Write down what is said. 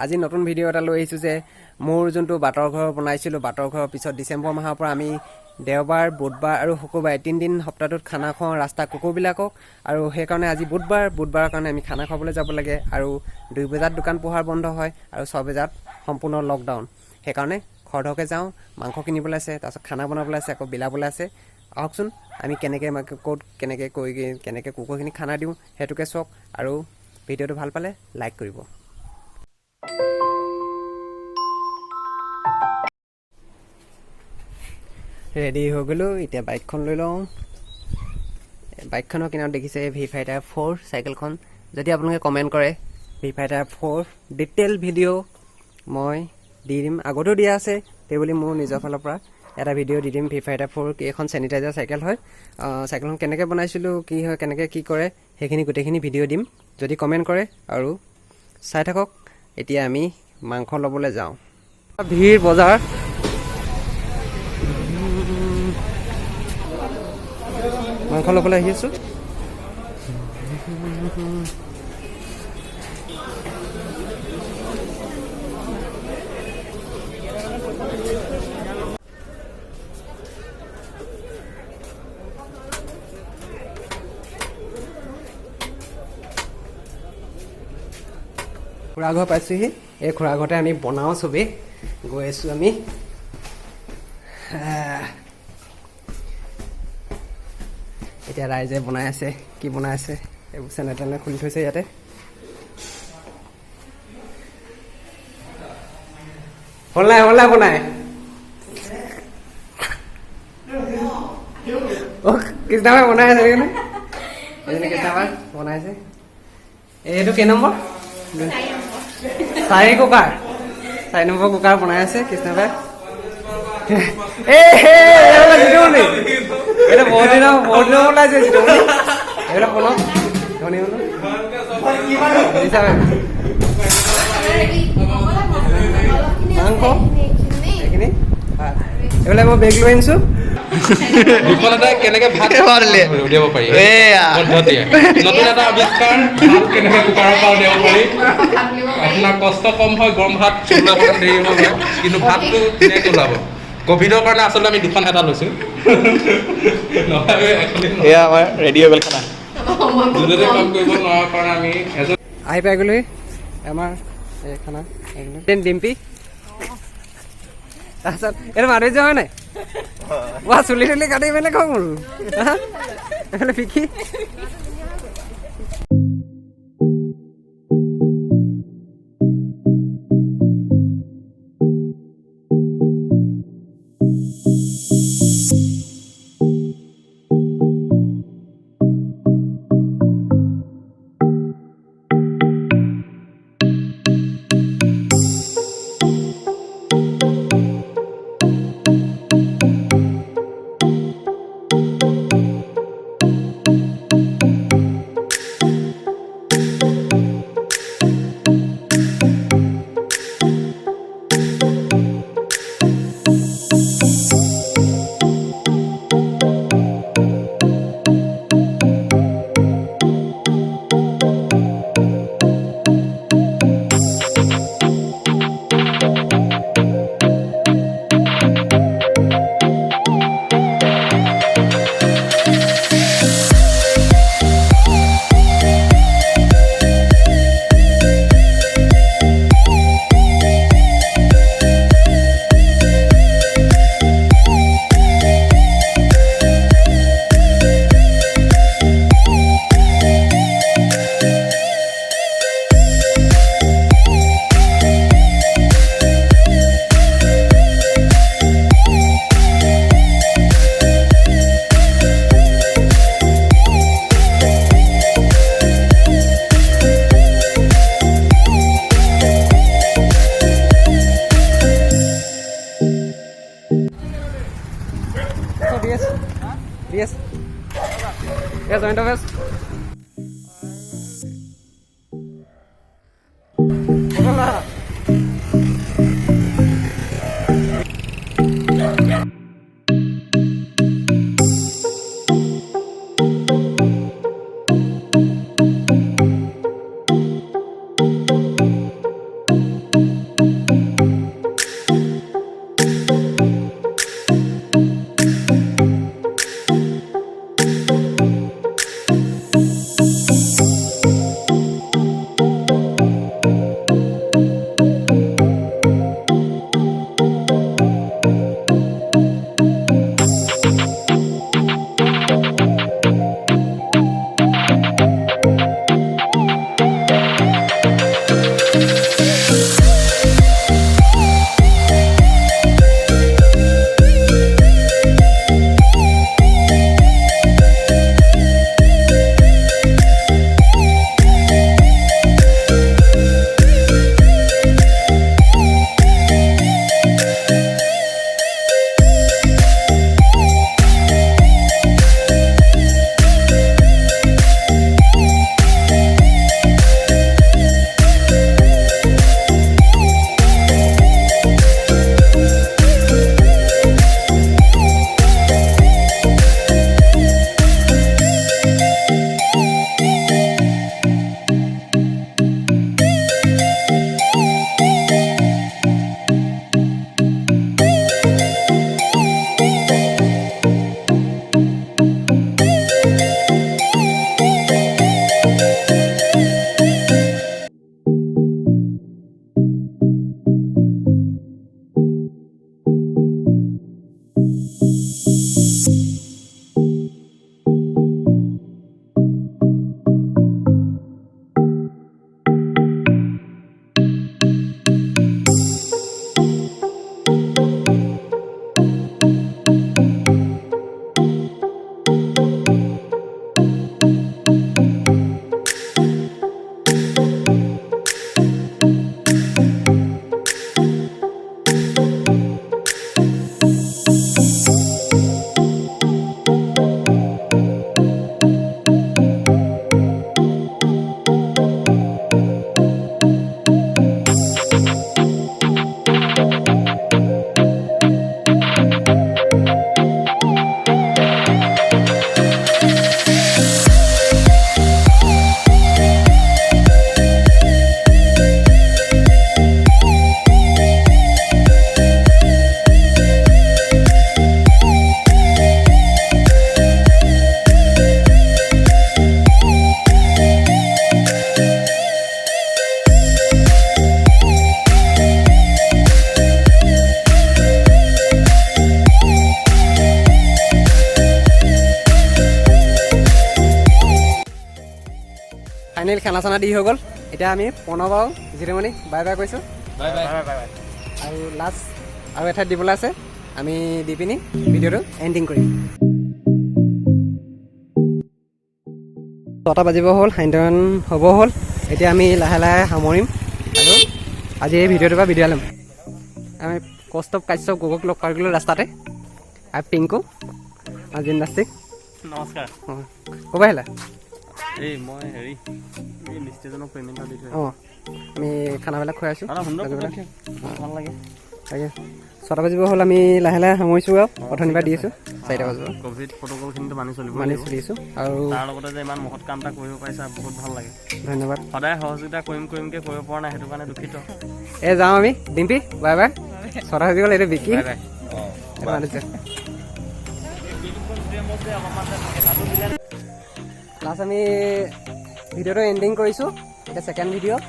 আজি নতুন ভিডিঅ' এটা লৈ আহিছোঁ যে মোৰ যোনটো বাটৰ ঘৰ বনাইছিলোঁ বাটৰ ঘৰৰ পিছত ডিচেম্বৰ মাহৰ পৰা আমি দেওবাৰ বুধবাৰ আৰু শুকুৰবাৰে 3 দিন সপ্তাহটোত খানা খুৱাওঁ ৰাস্তা কুকুৰবিলাকক আৰু সেইকাৰণে আজি বুধবাৰৰ কাৰণে আমি খানা খাবলৈ যাব লাগে আৰু 2 বজাত দোকান পোহাৰ বন্ধ হয় আৰু 6 বজাত সম্পূৰ্ণ লকডাউন সেইকাৰণে খৰধৰকৈ যাওঁ মাংস কিনিবলৈ আছে তাৰপিছত খানা বনাবলৈ আছে আকৌ বিলাবলৈ আছে আহকচোন আমি ক'ত কেনেকৈ কুকুৰখিনি খানা দিওঁ সেইটোকে চাওক আৰু ভিডিঅ'টো ভাল পালে লাইক কৰিব ৰেডি হৈ গ'লোঁ এতিয়া বাইকখন লৈ লওঁ বাইকখনৰ কিনাৰত দেখিছে ভি ফাইটাৰ 4 চাইকেলখন যদি আপোনালোকে কমেণ্ট কৰে ভি ফাইটাৰ 4 ডিটেইল ভিডিঅ' মই দি দিম আগতেও দিয়া আছে সেইবুলি মোৰ নিজৰ ফালৰ পৰা এটা ভিডিঅ' দি দিম ভি ফাইটাৰ 4 এখন চেনিটাইজাৰ চাইকেল হয় চাইকেলখন কেনেকৈ বনাইছিলোঁ কি হয় কেনেকৈ কি কৰে সেইখিনি গোটেইখিনি ভিডিঅ' দিম যদি কমেণ্ট কৰে আৰু চাই থাকক এতিয়া আমি মাংস ল'বলৈ যাওঁ ভিৰ বজাৰ মাংস ল'বলৈ আহি আছোঁ খুৰা ঘৰ পাইছোঁহি এই খুৰা ঘৰতে আমি বনাওঁ চবেই গৈ আছোঁ আমি এতিয়া ৰাইজে বনাই আছে কি বনাই আছে এইবোৰ চেনেল টেনেল খুলি থৈছে ইয়াতে হ'ল নাই বনাই কৃষ্ণাবাই বনাই আছে এইজনী কৃষ্ণাবাই বনাই আছে এইটো কেই নম্বৰ 4 কুকাৰ 4 নম্বৰ কুকাৰ বনাই আছে কৃষ্ণাবাই এটা বহুত দিনৰ ওলাইছে এইবিলাক বনাওক মাংস এইখিনি এইবিলাক মই বেগ লৈ আনিছোঁ কেনেকে ভাত উলিয়াব পাৰি নতুন এটা আৱিষ্কাৰ কেনেকে কুকাৰৰ পৰা উলিয়াব পাৰি আপোনাৰ কষ্ট কম হয় গৰম ভাত ওলাব দেৰি হ'ব কিন্তু ভাতটো ধুনীয়াকৈ ওলাব কভিডৰ কাৰণে আচলতে আমি 2খন হেতা লৈছোঁ এয়া আমাৰ ৰেডি হৈ গ'ল খানা দুজনে কাম কৰিব নোৱাৰাৰ কাৰণে আমি আহি পাই গ'লো আমাৰ এই খানা ডিম্পি তাৰপিছত এইটো মাধুৰ্য হয় নাই চুলি তুলি কাটি পেলাই খাওঁ মোৰ এইফালে পিকি Yes. Yes, joint office. খানা চানা দি হৈ গ'ল এতিয়া আমি প্ৰণৱ আৰু জিতুমণি বাই বাই কৈছোঁ আৰু লাষ্ট আৰু এঠাইত দিবলৈ আছে আমি দি পিনি ভিডিঅ'টো এণ্ডিং কৰিম 6টা বাজিব হ'ল সান্ধ্যমান হ'ব হ'ল এতিয়া আমি লাহে লাহে সামৰিম আৰু আজি এই ভিডিঅ'টোৰ পৰা বিদায় ল'ম আমি কৌস্তৱ কাশ্যপ গগৈক লগ পাই গ'লোঁ ৰাস্তাতে আৰু পিংকু আৰু জিমনাষ্টিক নমস্কাৰ ক'ব আহিলা এই মই হেৰি এই মিস্ত্ৰীজনক পে'মেণ্ট দি থৈ অঁ আমি খানাবিলাক খুৱাই আছোঁ ভাল লাগে তাকে 6টা বাজিব হ'ল আমি লাহে লাহে সামৰিছোঁ আৰু অথনিবাৰ দি আছোঁ 4টা বাজিব ক'ভিড প্ৰট'কলখিনিতো মানি চলিব মানি চলি আছোঁ আৰু তাৰ লগতে যে ইমান মহৎ কাম এটা কৰিব পাৰিছা বহুত ভাল লাগে ধন্যবাদ সদায় সহযোগিতা কৰিমকৈ কৰিব পৰা নাই সেইটো কাৰণে দুখিত এই যাওঁ আমি ডিম্পি বাই বাই 6টা বাজি গ'ল এইটো বিকি বাই বাই এইটো মানিছে লাষ্ট আমি ভিডিঅ'টো এণ্ডিং কৰিছোঁ এতিয়া ছেকেণ্ড ভিডিঅ'